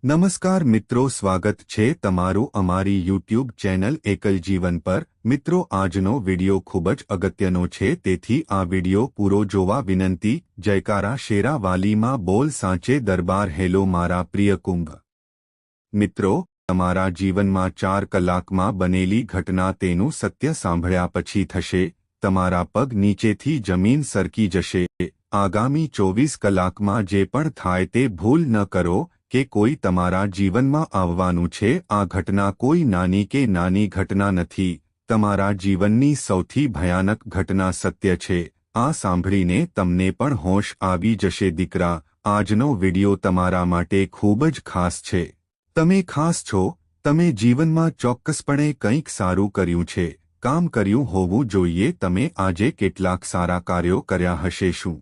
નમસ્કાર મિત્રો, સ્વાગત છે તમારું અમારી યુટ્યુબ ચેનલ એકલ જીવન પર। મિત્રો, આજનો વિડિયો ખૂબ જ અગત્યનો છે, તેથી આ વિડિયો પૂરો જોવા વિનંતી। જયકારા શેરા વાલીમાં બોલ સાંચે દરબાર। હેલો મારા પ્રિય કુંભ મિત્રો, તમારા જીવનમાં 4 કલાકમાં બનેલી ઘટના તેનું સત્ય સાંભળ્યા પછી થશે। તમારા પગ નીચેથી જમીન સરકી જશે। આગામી 24 કલાકમાં જે પણ થાય તે ભૂલ ન કરો કે કોઈ તમારા જીવનમાં આવવાનું છે। આ ઘટના કોઈ નાની કે નાની ઘટના નથી, તમારા જીવનની સૌથી ભયાનક ઘટના સત્ય છે। આ સાંભળીને તમને પણ હોશ આવી જશે દીકરા। આજનો વિડિયો તમારા માટે ખૂબ જ ખાસ છે। તમે ખાસ છો, તમે જીવનમાં ચોક્કસપણે કંઈક સારું કર્યું છે, કામ કર્યું હોવું જોઈએ। તમે આજે કેટલાક સારા કાર્યો કર્યા હશે। શું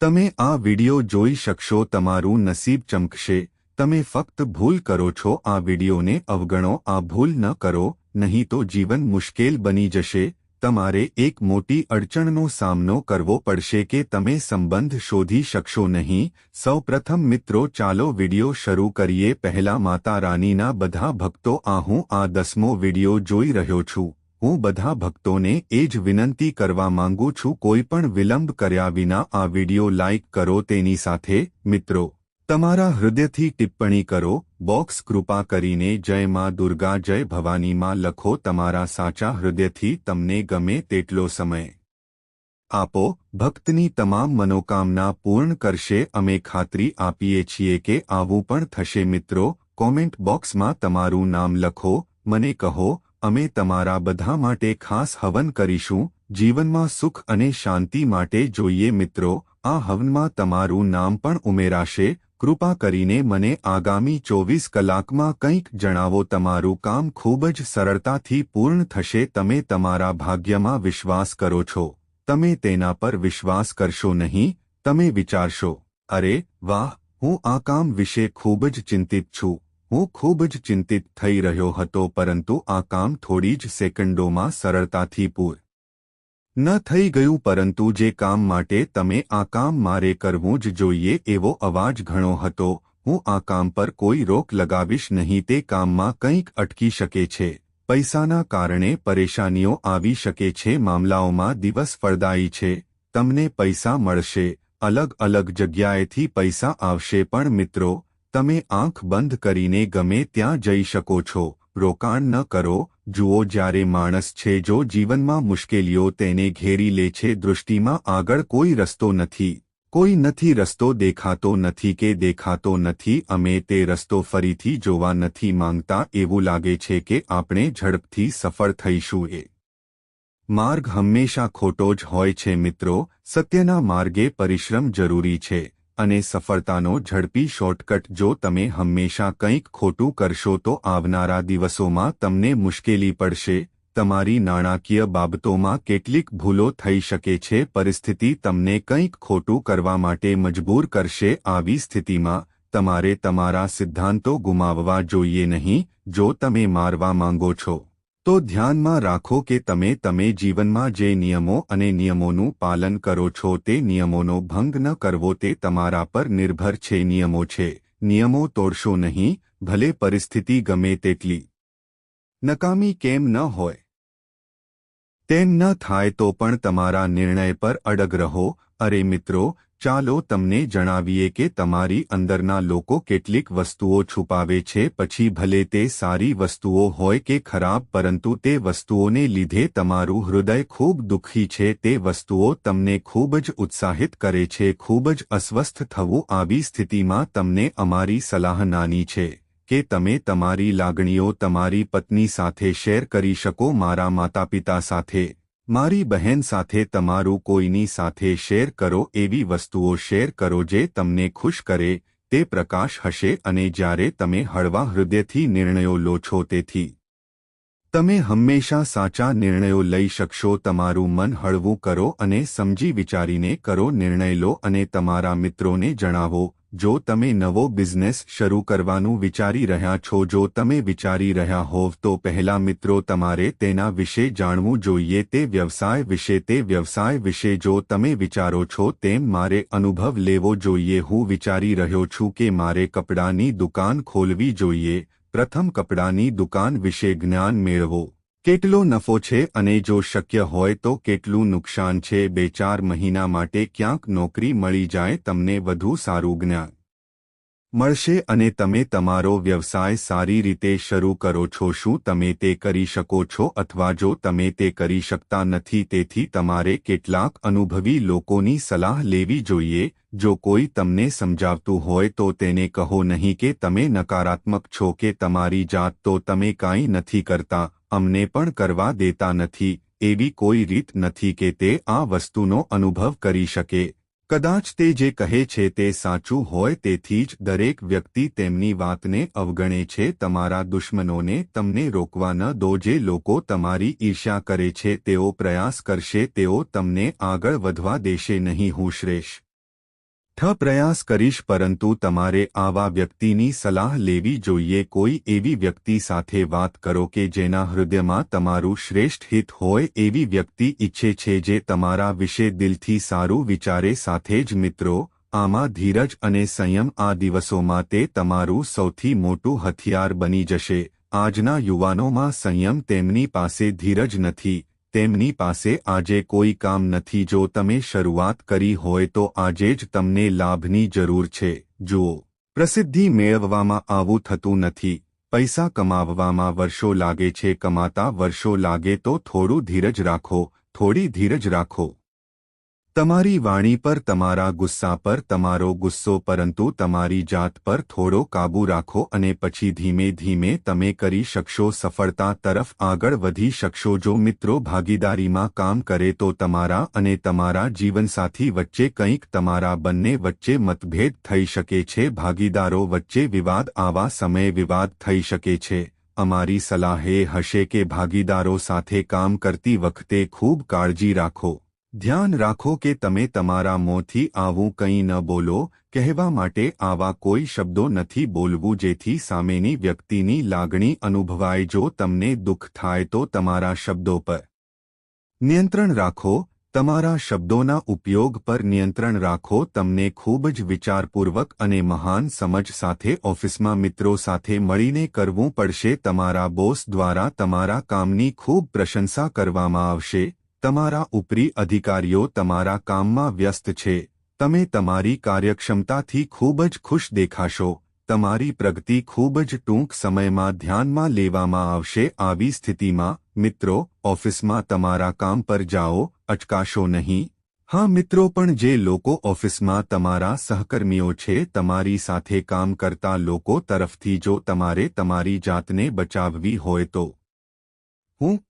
તમે આ વિડિયો જોઈ શકશો? તમારું નસીબ ચમકશે। તમે ફક્ત ભૂલ કરો છો। આ વિડિયોને અવગણો, આ ભૂલ ન કરો, નહીં તો જીવન મુશ્કેલ બની જશે। તમારે એક મોટી અડચણનો સામનો કરવો પડશે કે તમે સંબંધ શોધી શકશો નહીં। સૌપ્રથમ મિત્રો, ચાલો વિડિયો શરૂ કરીએ। પહેલા માતા રાનીના બધા ભક્તો, હું આ 10મો વિડિયો જોઈ રહ્યો છું। હું બધા ભક્તોને એ જ વિનંતી કરવા માંગુ છું, કોઈ પણ વિલંબ કર્યા વિના આ વિડિયો લાઇક કરો। તેની સાથે મિત્રો, તમારા હૃદયથી ટિપ્પણી કરો। બોક્સ કૃપા કરીને જય માં દુર્ગા, જય ભવાની માં લખો। તમારા સાચા હૃદયથી તમને ગમે તેટલો સમય આપો, ભક્તની તમામ મનોકામના પૂર્ણ કરશે। અમે ખાતરી આપીએ છીએ કે આવું પણ થશે। મિત્રો, કોમેન્ટ બોક્સમાં તમારું નામ લખો, મને કહો, અમે તમારા બધા માટે ખાસ હવન કરીશું। જીવનમાં સુખ અને શાંતિ માટે જોઈએ। મિત્રો, આ હવનમાં તમારું નામ પણ ઉમેરાશે। કૃપા કરીને મને આગામી 24 કલાકમાં કંઈક જણાવો। તમારું કામ ખૂબ જ સરળતાથી પૂર્ણ થશે। તમે તમારા ભાગ્યમાં વિશ્વાસ કરો છો, તમે તેના પર વિશ્વાસ કરશો નહીં। તમે વિચારશો, અરે વાહ, હું આ કામ વિશે ખૂબ જ ચિંતિત છું। હું ખૂબ જ ચિંતિત થઈ રહ્યો હતો, પરંતુ આ કામ થોડી જ સેકન્ડોમાં સરળતાથી પૂર્ણ ન થઈ ગયું। પરંતુ જે કામ માટે તમે આ કામ મારે કરવું જ જોઈએ એવો અવાજ ઘણો હતો। હું આ કામ પર કોઈ રોક લગાવીશ નહીં। તે કામમાં કંઈક અટકી શકે છે, પૈસાના કારણે પરેશાનીઓ આવી શકે છે, મામલાઓમાં દિવસ ફળદાયી છે, તમને પૈસા મળશે, અલગ અલગ જગ્યાએથી પૈસા આવશે। પણ મિત્રો, તમે આંખ બંધ કરીને ગમે ત્યાં જઈ શકો છો, રોકાણ ન કરો। જુઓ, જ્યારે માણસ છે, જો જીવનમાં મુશ્કેલીઓ તેને ઘેરી લે છે, દૃષ્ટિમાં આગળ કોઈ રસ્તો નથી, કોઈ નથી, રસ્તો દેખાતો નથી કે દેખાતો નથી। અમે તે રસ્તો ફરીથી જોવા નથી માંગતા। એવું લાગે છે કે આપણે ઝડપથી સફળ થઈશું। એ માર્ગ હંમેશા ખોટો જ હોય છે મિત્રો। સત્યના માર્ગે પરિશ્રમ જરૂરી છે અને સફળતાનો ઝડપી શોર્ટકટ। જો તમે હંમેશા કંઈક ખોટું કરશો તો આવનારા દિવસોમાં તમને મુશ્કેલી પડશે। તમારી નાણાકીય બાબતોમાં કેટલીક ભૂલો થઈ શકે છે, પરિસ્થિતિ તમને કંઈક ખોટું કરવા માટે મજબૂર કરશે। આવી સ્થિતિમાં તમારે તમારા સિદ્ધાંતો ગુમાવવા જોઈએ નહીં। જો તમે મારવા માંગો છો તો ધ્યાનમાં રાખો કે તમે જીવનમાં જે નિયમો અને નિયમોનું પાલન કરો છો તે નિયમોનો ભંગ ન કરવો તે તમારા પર નિર્ભર છે। નિયમો છે, નિયમો તોડશો નહીં, ભલે પરિસ્થિતિ ગમે તેટલી નકામી કેમ ન હોય। તેમ ન થાય તો પણ તમારા નિર્ણય પર અડગ રહો। અરે મિત્રો, ચાલો તમને જણાવીએ કે તમારી અંદરના લોકો કેટલીક વસ્તુઓ છુપાવે છે, પછી ભલે તે સારી વસ્તુઓ હોય કે ખરાબ, પરંતુ તે વસ્તુઓને લીધે તમારું હૃદય ખૂબ દુઃખી છે। તે વસ્તુઓ તમને ખૂબ જ ઉત્સાહિત કરે છે, ખૂબ જ અસ્વસ્થ થવું। આવી સ્થિતિમાં તમને અમારી સલાહ નાની છે કે તમે તમારી લાગણીઓ તમારી પત્ની સાથે શેર કરી શકો, મારા માતાપિતા સાથે, મારી બહેન સાથે, તમારું કોઈની સાથે શેર કરો। એવી વસ્તુઓ શેર કરો જે તમને ખુશ કરે, તે પ્રકાશ હશે। અને જ્યારે તમે હળવા હૃદયથી નિર્ણયો લો છો, તેથી તમે હંમેશા સાચા નિર્ણયો લઈ શકશો। તમારું મન હળવું કરો અને સમજી વિચારીને કરો નિર્ણય લો અને તમારા મિત્રોને જણાવો, જો તમે નવો બિઝનેસ શરૂ કરવાનું વિચારી રહ્યા છો, જો તમે વિચારી રહ્યા હોવ તો પહેલા મિત્રો તમારે તેના વિશે જાણવું જોઈએ, તે વ્યવસાય વિશે જો તમે વિચારો છો તેમ મારે અનુભવ લેવો જોઈએ, હું વિચારી રહ્યો છું કે મારે કપડાની દુકાન ખોલવી જોઈએ, પ્રથમ કપડાની દુકાન વિશે જ્ઞાન મેળવો, કેટલો નફો છે અને જો શક્ય હોય તો કેટલું નુકસાન છે, 2-4 મહિના માટે ક્યાંક નોકરી મળી જાય, તમને વધુ સારું જ્ઞાન મળશે અને તમે તમારો વ્યવસાય સારી રીતે શરૂ કરો છો, શું તમે તે કરી શકો છો અથવા જો તમે તે કરી શકતા નથી, તેથી તમારે કેટલાક અનુભવી લોકોની સલાહ લેવી જોઈએ, જો કોઈ તમને સમજાવતું હોય તો તેને કહો નહીં કે તમે નકારાત્મક છો કે તમારી જાત તો તમે કાંઈ નથી કરતા, અમને પણ કરવા દેતા નથી, એવી કોઈ રીત નથી કે તે આ વસ્તુનો અનુભવ કરી શકે, કદાચ તે જે કહે છે તે સાચું હોય, તેથી જ દરેક વ્યક્તિ તેમની વાતને અવગણે છે, તમારા દુશ્મનોને તમને રોકવા ન દો, જે લોકો તમારી ઈર્ષ્યા કરે છે તેઓ પ્રયાસ કરશે, તેઓ તમને આગળ વધવા દેશે નહીં, હું શ્રેષ્ઠ પ્રયાસ કરીશ, પરંતુ તમારે આવા વ્યક્તિની સલાહ લેવી જોઈએ, કોઈ એવી વ્યક્તિ સાથે વાત કરો કે જેના હૃદયમાં તમારું શ્રેષ્ઠ હિત હોય, એવી વ્યક્તિ ઈચ્છે છે જે તમારા વિશે દિલથી સારું વિચારે, સાથે જ મિત્રો આમાં ધીરજ અને સંયમ આ દિવસોમાં તે તમારું સૌથી મોટું હથિયાર બની જશે, આજના યુવાનોમાં સંયમ, તેમની પાસે ધીરજ નથી, તેમની પાસે આજે કોઈ કામ નથી, જો તમે શરૂઆત કરી હોય તો આજે જ તમને લાભની જરૂર છે, જુઓ પ્રસિદ્ધિ મેળવવામાં આવું થતું નથી, પૈસા કમાવવામાં વર્ષો લાગે છે, કમાતા વર્ષો લાગે તો થોડું ધીરજ રાખો, થોડી ધીરજ રાખો, તમારી વાણી પર, તમારા ગુસ્સા પર તમારો ગુસ્સો, પરંતુ તમારી જાત પર થોડો કાબૂ રાખો અને પછી ધીમે ધીમે તમે કરી શકશો, સફળતા તરફ આગળ વધી શકશો, જો મિત્રો ભાગીદારીમાં કામ કરે તો તમારા અને તમારા જીવનસાથી વચ્ચે કંઈક, તમારા બંને વચ્ચે મતભેદ થઈ શકે છે, ભાગીદારો વચ્ચે વિવાદ, આવા સમયે વિવાદ થઈ શકે છે, અમારી સલાહ એ હશે કે ભાગીદારો સાથે કામ કરતી વખતે ખૂબ કાળજી રાખો, ધ્યાન રાખો કે તમે તમારા મોંથી આવું કંઈ ન બોલો, કહેવા માટે આવા કોઈ શબ્દો નથી બોલવું જેથી સામેની વ્યક્તિની લાગણી અનુભવાય, જો તમને દુઃખ થાય તો તમારા શબ્દો પર નિયંત્રણ રાખો, તમારા શબ્દોના ઉપયોગ પર નિયંત્રણ રાખો, તમને ખૂબ જ વિચારપૂર્વક અને મહાન સમજ સાથે ઓફિસમાં મિત્રો સાથે મળીને કરવું પડશે, તમારા બોસ દ્વારા તમારા કામની ખૂબ પ્રશંસા કરવામાં આવશે, તમારા ઉપરી અધિકારીઓ તમારા કામમાં વ્યસ્ત છે, તમે તમારી કાર્યક્ષમતાથી ખૂબ જ ખુશ દેખાશો, તમારી પ્રગતિ ખૂબ જ ટૂંક સમયમાં ધ્યાનમાં લેવામાં આવશે, આવી સ્થિતિમાં મિત્રો ઓફિસમાં તમારા કામ પર જાઓ, અચકાશો નહીં, હા મિત્રો પણ જે લોકો ઓફિસમાં તમારા સહકર્મીઓ છે, તમારી સાથે કામ કરતા લોકો તરફથી જો તમારે તમારી જાતને બચાવવી હોય તો હું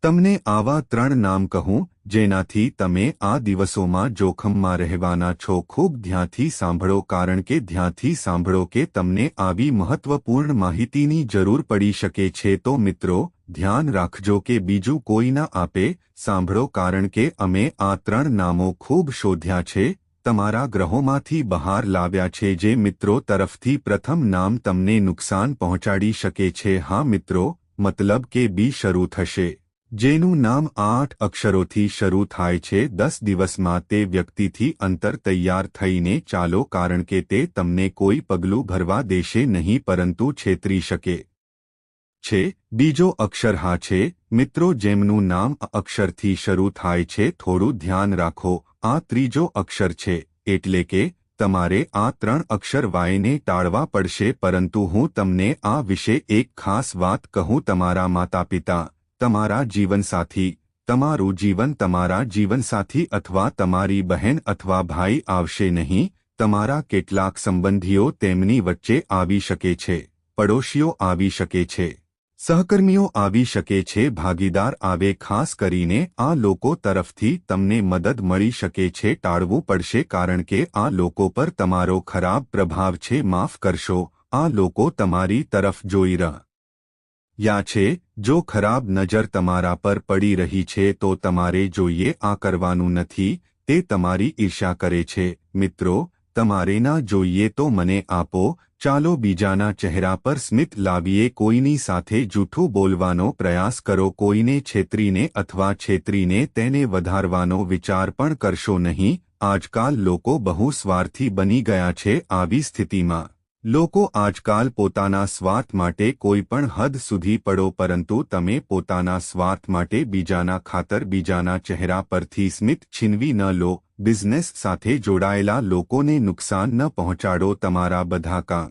તમને આવા 3 નામ કહું, જેનાથી તમે આ દિવસોમાં જોખમમાં રહેવાના છો, ખૂબ ધ્યાનથી સાંભળો, કારણ કે ધ્યાનથી સાંભળો કે તમને આવી મહત્વપૂર્ણ માહિતીની જરૂર પડી શકે છે, તો મિત્રો ધ્યાન રાખજો કે બીજું કોઈ ના આપે, સાંભળો, કારણ કે અમે આ 3 નામો ખૂબ શોધ્યા છે, તમારા ગ્રહોમાંથી બહાર લાવ્યા છે, જે મિત્રો તરફથી પ્રથમ નામ તમને નુકસાન પહોંચાડી શકે છે, હા મિત્રો મતલબ કે બી શરૂ થશે, જેનું નામ 8 અક્ષરોથી શરૂ થાય છે, 10 દિવસમાં તે વ્યક્તિથી અંતર તૈયાર થઈને ચાલો, કારણ કે તે તમને કોઈ પગલું ભરવા દેશે નહીં પરંતુ છેતરી શકે છે, બીજો અક્ષર હા છે, મિત્રો જેમનું નામ અક્ષરથી શરૂ થાય છે, થોડું ધ્યાન રાખો, આ ત્રીજો અક્ષર છે, એટલે કે તમારે આ 3 અક્ષર વાયને ટાળવા પડશે, પરંતુ હું તમને આ વિશે એક ખાસ વાત કહું, તમારા માતાપિતા, તમારા જીવનસાથી, તમારું જીવન, તમારા જીવનસાથી અથવા તમારી બહેન અથવા ભાઈ આવશે નહીં, તમારા કેટલાક સંબંધીઓ તેમની વચ્ચે આવી શકે છે, પડોશીઓ આવી શકે છે, સહકર્મીઓ આવી શકે છે, ભાગીદાર આવે, ખાસ કરીને આ લોકો તરફથી તમને મદદ મળી શકે છે, ટાળવું પડશે કારણ કે આ લોકો પર તમારો ખરાબ પ્રભાવ છે, માફ કરશો, આ લોકો તમારી તરફ જોઈ રહ્યા છે, જો ખરાબ નજર તમારા પર પડી રહી છે તો તમારે જોઈએ આ કરવાનું નથી, તે તમારી ઈર્ષ્યા કરે છે, મિત્રો તમારે ના જોઈએ તો મને આપો, ચાલો બીજાના ચહેરા પર સ્મિત લાવીએ. કોઈની સાથે જૂઠું બોલવાનો પ્રયાસ કરો, કોઈને છેતરીને અથવા છેતરીને તેને વધારવાનો વિચાર પણ કરશો નહીં. આજકાલ લોકો બહુ સ્વાર્થી બની ગયા છે. આવી સ્થિતિમાં લોકો આજકાલ પોતાના સ્વાર્થ માટે કોઈ પણ હદ સુધી પડો, પરંતુ તમે પોતાના સ્વાર્થ માટે બીજાના ખાતર બીજાના ચહેરા પરથી સ્મિત છીનવી ન લો. બિઝનેસ સાથે જોડાયેલા લોકોને નુકસાન ન પહોંચાડો. તમારા બધા કામ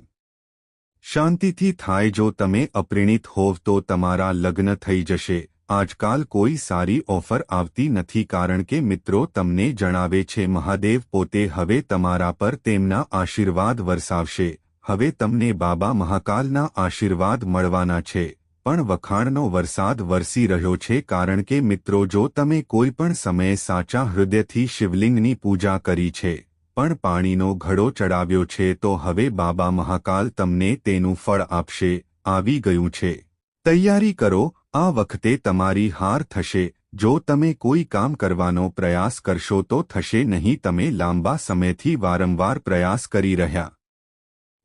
શાંતિથી થાય. જો તમે અપરિણિત હોવ તો તમારા લગ્ન થઈ જશે. આજકાલ કોઈ સારી ઓફર આવતી નથી, કારણ કે મિત્રો તમને જણાવે છે મહાદેવ પોતે હવે તમારા પર તેમના આશીર્વાદ વરસાવશે. હવે તમને બાબા મહાકાલના આશીર્વાદ મળવાના છે. પણ વખાણનો વરસાદ વરસી રહ્યો છે, કારણ કે મિત્રો જો તમે કોઈ પણ સમયે સાચા હૃદયથી શિવલિંગની પૂજા કરી છે, પણ પાણીનો ઘડો ચડાવ્યો છે, તો હવે બાબા મહાકાલ તમને તેનું ફળ આપશે. આવી ગયું છે, તૈયારી કરો. આ વખતે તમારી હાર થશે. જો તમે કોઈ કામ કરવાનો પ્રયાસ કરશો તો થશે નહીં. તમે લાંબા સમયથી વારંવાર પ્રયાસ કરી રહ્યા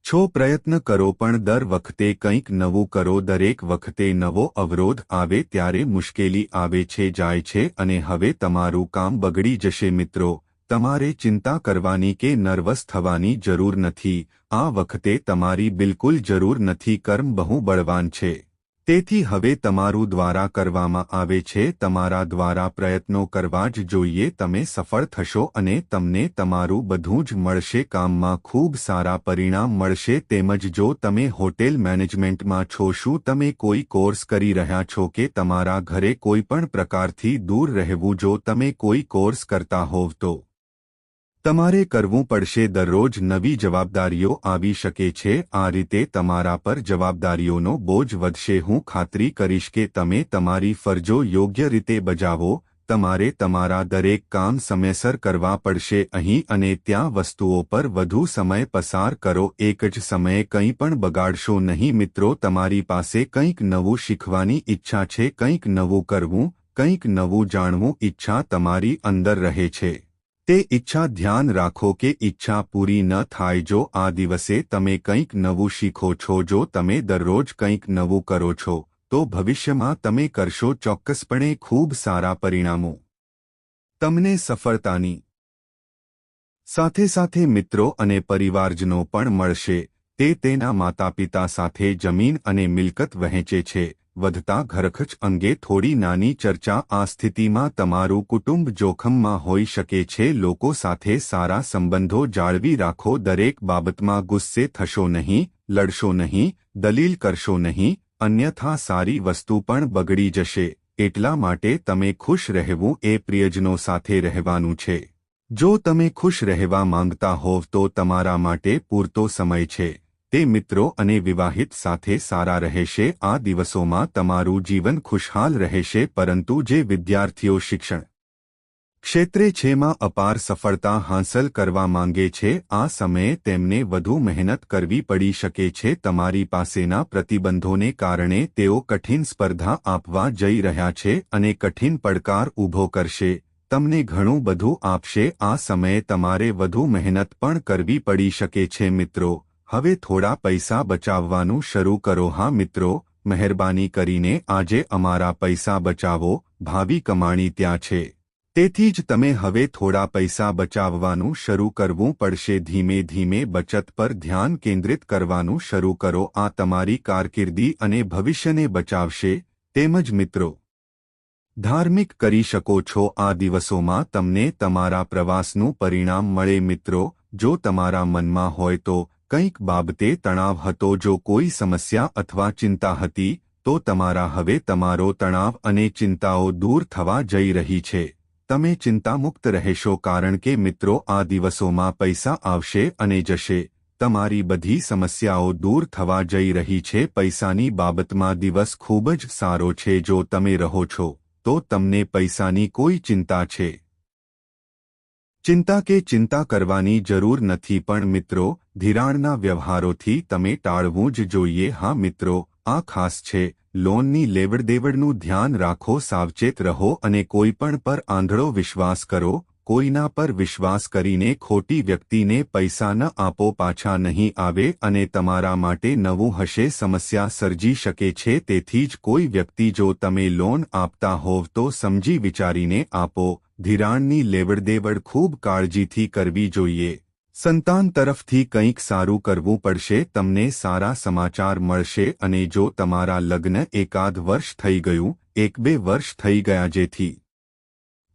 છો, પ્રયત્ન કરો, પણ દર વખતે કંઈક નવું કરો. દરેક વખતે નવો અવરોધ આવે ત્યારે મુશ્કેલી આવે છે, જાય છે, અને હવે તમારું કામ બગડી જશે. મિત્રો, તમારે ચિંતા કરવાની કે નર્વસ થવાની જરૂર નથી. આ વખતે તમારી બિલકુલ જરૂર નથી. કર્મ બહુ બળવાન છે, તેથી હવે તમારું દ્વારા કરવામાં આવે છે. તમારા દ્વારા પ્રયત્નો કરવા જ જોઈએ. તમે સફળ થશો અને તમને તમારું બધું જ મળશે. કામમાં ખૂબ સારા પરિણામ મળશે. તેમજ જો તમે હોટેલ મેનેજમેન્ટમાં છો, શું તમે કોઈ કોર્સ કરી રહ્યા છો કે તમારા ઘરે કોઈ પણ પ્રકારથી દૂર રહેવું? જો તમે કોઈ કોર્સ કરતા હોવ તો તમારે કરવું પડશે. દરરોજ નવી જવાબદારીઓ આવી શકે છે. આ રીતે તમારા પર જવાબદારીઓનો બોજ વધશે. હું ખાતરી કરીશ કે તમે તમારી ફરજો યોગ્ય રીતે બજાવો. તમારે તમારા દરેક કામ સમયસર કરવા પડશે. અહીં અને ત્યાં વસ્તુઓ પર વધુ સમય પસાર કરો. એક જ સમયે કંઈ પણ બગાડશો નહીં. મિત્રો, તમારી પાસે કંઈક નવું શીખવાની ઈચ્છા છે, કંઈક નવું કરવું, કંઈક નવું જાણવું ઈચ્છા તમારી અંદર રહે છે. તે ઈચ્છા ધ્યાન રાખો કે ઈચ્છા પૂરી ન થાય. જો આ દિવસે તમે કંઈક નવું શીખો છો, જો તમે દરરોજ કંઈક નવું કરો છો, તો ભવિષ્યમાં તમે કરશો ચોક્કસપણે ખૂબ સારા પરિણામો. તમને સફળતાની સાથે સાથે મિત્રો અને પરિવારજનો પણ મળશે. તે તેના માતાપિતા સાથે જમીન અને મિલકત વહેંચે છે. વધતા ઘરખર્ચ અંગે થોડી નાની ચર્ચા. આ સ્થિતિમાં તમારું કુટુંબ જોખમમાં હોઈ શકે છે. લોકો સાથે સારા સંબંધો જાળવી રાખો. દરેક બાબતમાં ગુસ્સે થશો નહીં, લડશો નહીં, દલીલ કરશો નહીં, અન્યથા સારી વસ્તુ પણ બગડી જશે. એટલા માટે તમે ખુશ રહેવું એ પ્રિયજનો સાથે રહેવાનું છે. જો તમે ખુશ રહેવા માંગતા હોવ તો તમારા માટે પૂરતો સમય છે. તે મિત્રો અને વિવાહિત સાથે સારા રહેશે. આ દિવસોમાં તમારું જીવન ખુશહાલ રહેશે. પરંતુ જે વિદ્યાર્થીઓ શિક્ષણ ક્ષેત્રે છે માં અપાર સફળતા હાંસલ કરવા માંગે છે, આ સમયે તેમને વધુ મહેનત કરવી પડી શકે છે. તમારી પાસેના પ્રતિબંધોને કારણે તેઓ કઠિન સ્પર્ધા આપવા જઈ રહ્યા છે અને કઠિન પડકાર ઊભો કરશે. તમને ઘણું બધું આપશે. આ સમયે તમારે વધુ મહેનત પણ કરવી પડી શકે છે. મિત્રો, હવે થોડા પૈસા બચાવવાનું શરૂ કરો. હા મિત્રો, મહેરબાની કરીને આજે અમારા પૈસા બચાવો. ભાવિ કમાણી ત્યાં છે. તેથી જ તમે હવે થોડા પૈસા બચાવવાનું શરૂ કરવું પડશે. ધીમે ધીમે બચત પર ધ્યાન કેન્દ્રિત કરવાનું શરૂ કરો. આ તમારી કારકિર્દી અને ભવિષ્યને બચાવશે. તેમજ મિત્રો, ધાર્મિક કરી શકો છો. આ દિવસોમાં તમને તમારા પ્રવાસનું પરિણામ મળે. મિત્રો, જો તમારા મનમાં હોય તો કંઈક બાબતે તણાવ હતો, જો કોઈ સમસ્યા અથવા ચિંતા હતી, તો તમારા હવે તમારો તણાવ અને ચિંતાઓ દૂર થવા જઈ રહી છે. તમે ચિંતામુક્ત રહેશો, કારણ કે મિત્રો આ દિવસોમાં પૈસા આવશે અને જશે. તમારી બધી સમસ્યાઓ દૂર થવા જઈ રહી છે. પૈસાની બાબતમાં દિવસ ખૂબ જ સારો છે. જો તમે રહો છો તો તમને પૈસાની કોઈ ચિંતા છે ચિંતા કે ચિંતા કરવાની જરૂર નથી. પણ મિત્રો, ધિરાણના વ્યવહારોથી તમે ટાળવું જ જોઈએ. હા મિત્રો, આ ખાસ છે. લોનની લેવડદેવડનું ધ્યાન રાખો, સાવચેત રહો અને કોઈ પણ પર આંધળો વિશ્વાસ કરો. કોઈના પર વિશ્વાસ કરીને ખોટી વ્યક્તિને પૈસા ન આપો, પાછા નહીં આવે અને તમારા માટે નવું હશે, સમસ્યા સર્જી શકે છે। તેથી જ કોઈ વ્યક્તિ જો તમે લોન આપતા હોવ તો સમજી વિચારીને આપો। ધિરાણની લેવડદેવડ ખૂબ કાળજીથી કરવી જોઈએ। સંતાન તરફથી કંઈક સારું કરવું પડશે, તમને સારા સમાચાર મળશે અને જો તમારા લગ્ન એકાદ વર્ષ થઈ ગયું, 1-2 વર્ષ થઈ ગયા જેથી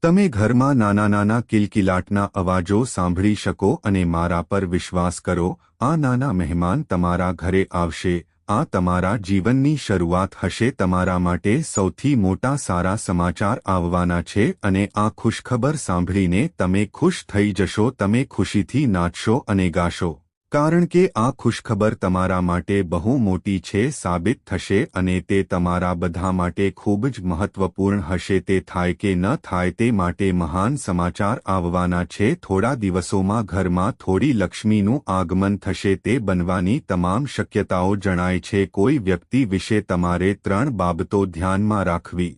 તમે ઘરમાં નાના નાના કિલકિલાટના અવાજો સાંભળી શકો અને મારા પર વિશ્વાસ કરો, આ નાના મહેમાન તમારા ઘરે આવશે, આ તમારા જીવનની શરૂઆત હશે। તમારા માટે સૌથી મોટા સારા સમાચાર આવવાના છે અને આ ખુશખબર સાંભળીને તમે ખુશ થઈ જશો, તમે ખુશીથી નાચશો અને ગાશો, કારણ કે આ ખુશખબર તમારા માટે બહુ મોટી છે સાબિત થશે અને તે તમારા બધા માટે ખૂબ જ મહત્વપૂર્ણ હશે। તે થાય કે ન થાય તે માટે મહાન સમાચાર આવવાના છે। થોડા દિવસોમાં ઘરમાં થોડી લક્ષ્મીનું આગમન થશે, તે બનવાની તમામ શક્યતાઓ જણાય છે। કોઈ વ્યક્તિ વિશે તમારે 3 બાબતો ધ્યાનમાં રાખવી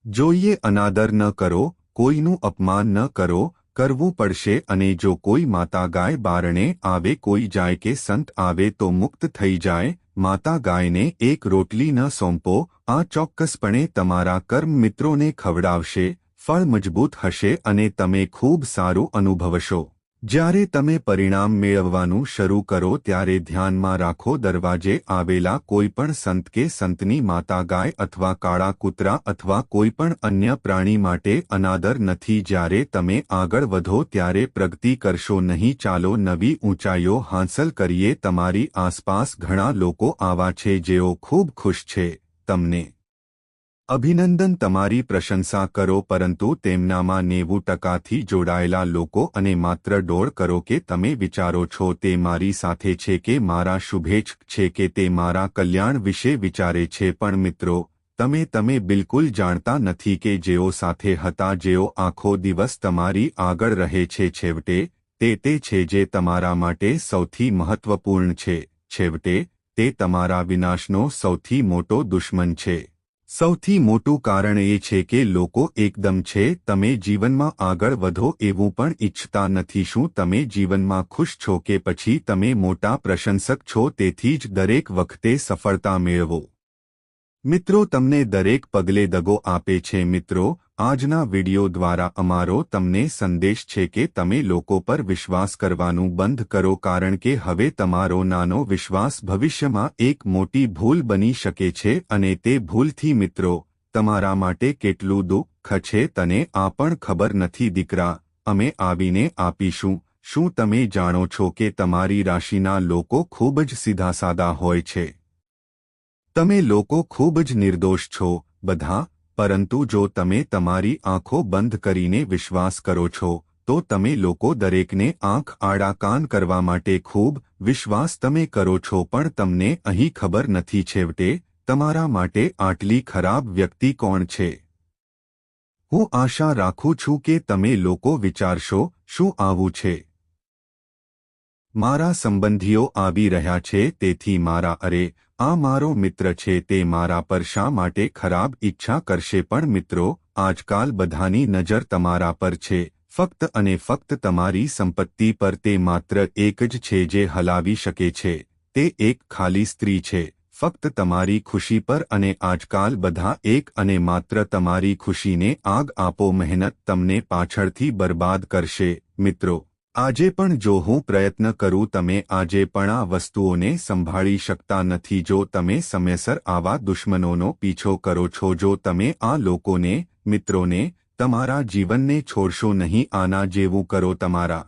જોઈએ। અનાદર ન કરો, કોઈનું અપમાન ન કરો, કરવું પડશે અને જો કોઈ માતા ગાય બારણે આવે, કોઈ જાય કે સંત આવે તો મુક્ત થઈ જાય। માતા ગાયને એક રોટલી ન સોંપો, આ ચોક્કસપણે તમારા કર્મ મિત્રોને ખવડાવશે, ફળ મજબૂત હશે અને તમે ખૂબ સારું અનુભવશો। જ્યારે તમે પરિણામ મેળવવાનું શરૂ કરો ત્યારે ધ્યાનમાં રાખો, દરવાજે આવેલા કોઈપણ સંત કે સંતની માતા ગાય અથવા કાળા કૂતરા અથવા કોઈપણ અન્ય પ્રાણી માટે અનાદર નથી। જ્યારે તમે આગળ વધો ત્યારે પ્રગતિ કરશો નહીં, ચાલો નવી ઊંચાઈઓ હાંસલ કરીએ। તમારી આસપાસ ઘણા લોકો આવા છે જેઓ ખૂબ ખુશ છે, તમને અભિનંદન, તમારી પ્રશંસા કરો, પરંતુ તેમનામાં 90% જોડાયેલા લોકો અને માત્ર ડોળ કરો કે તમે વિચારો છો તે મારી સાથે છે કે મારા શુભેચ્છક છે કે તે મારા કલ્યાણ વિશે વિચારે છે। પણ મિત્રો, તમે બિલકુલ જાણતા નથી કે જેઓ સાથે હતા, જેઓ આખો દિવસ તમારી આગળ રહે છે, છેવટે તે છે જે તમારા માટે સૌથી મહત્વપૂર્ણ છે। છેવટે તે તમારા વિનાશનો સૌથી મોટો દુશ્મન છે। સૌથી મોટું કારણ એ છે કે લોકો એકદમ છે, તમે જીવનમાં આગળ વધો એવું પણ ઈચ્છતા નથી। શું તમે જીવનમાં ખુશ છો કે પછી તમે મોટા પ્રશંસક છો? તેથી જ દરેક વખતે સફળતા મેળવો। મિત્રો, તમને દરેક પગલે દગો આપે છે। મિત્રો, આજના વિડિયો દ્વારા અમારો તમને સંદેશ છે કે તમે લોકો પર વિશ્વાસ કરવાનું બંધ કરો, કારણ કે હવે તમારો નાનો વિશ્વાસ ભવિષ્યમાં એક મોટી ભૂલ બની શકે છે અને તે ભૂલથી મિત્રો તમારા માટે કેટલું દુઃખ છે તને આ પણ ખબર નથી। દીકરા, અમે આવીને આપીશું। શું તમે જાણો છો કે તમારી રાશિના લોકો ખૂબ જ સીધાસાદા હોય છે? તમે લોકો ખૂબ જ નિર્દોષ છો બધા, પરંતુ જો તમે તમારી આંખો બંધ કરીને વિશ્વાસ કરો છો તો તમે લોકો દરેકને આંખ આડા કાન કરવા માટે ખૂબ વિશ્વાસ તમે કરો છો, પણ તમને અહીં ખબર નથી છેવટે તમારા માટે આટલી ખરાબ વ્યક્તિ કોણ છે। હું આશા રાખું છું કે તમે લોકો વિચારશો, શું આવું છે? મારા સંબંધીઓ આવી રહ્યા છે, તેથી મારા અરે આ મારો મિત્ર છે, તે મારા પર શા માટે ખરાબ ઈચ્છા કરશે? પણ મિત્રો, આજકાલ બધાની નજર તમારા પર છે, ફક્ત અને ફક્ત તમારી સંપત્તિ પર। તે માત્ર એક જ છે જે હલાવી શકે છે, તે એક ખાલી સ્ત્રી છે, ફક્ત તમારી ખુશી પર। અને આજકાલ બધા એક અને માત્ર તમારી ખુશીને આગ આપો। મહેનત તમને પાછળથી બરબાદ કરશે। મિત્રો, આજે પણ જો હું પ્રયત્ન કરું, તમે આજે પણ આ વસ્તુઓને સંભાળી શકતા નથી જો તમે સમયસર આવા દુશ્મનોનો પીછો કરો છો। જો તમે આ લોકોને, મિત્રોને, તમારા જીવનને છોડશો નહીં, આના જેવું કરો, તમારા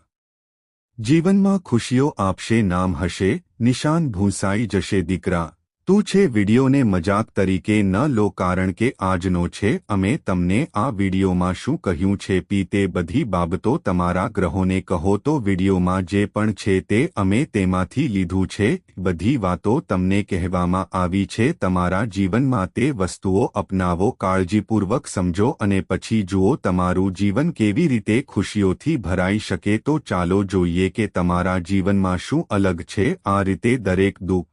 જીવનમાં ખુશીઓ આપશે, નામ હશે, નિશાન ભૂંસાઈ જશે। દીકરા, તું છે વિડિયોને મજાક તરીકે ન લો, કારણ કે આજનો છે। અમે તમને આ વિડિયોમાં શું કહ્યું છે તે બધી બાબતો તમારા ગ્રહોને કહો તો વિડિયોમાં જે પણ છે તે અમે તેમાંથી લીધું છે। બધી વાતો તમને કહેવામાં આવી છે, તમારા જીવનમાં તે વસ્તુઓ અપનાવો, કાળજીપૂર્વક સમજો અને પછી જુઓ તમારું જીવન કેવી રીતે ખુશીઓથી ભરાઈ શકે। તો ચાલો જોઈએ કે તમારા જીવનમાં શું અલગ છે। આ રીતે દરેક દુઃખ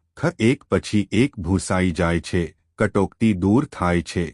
એક પછી એક ભૂંસાઈ જાય છે, કટોકટી દૂર થાય છે।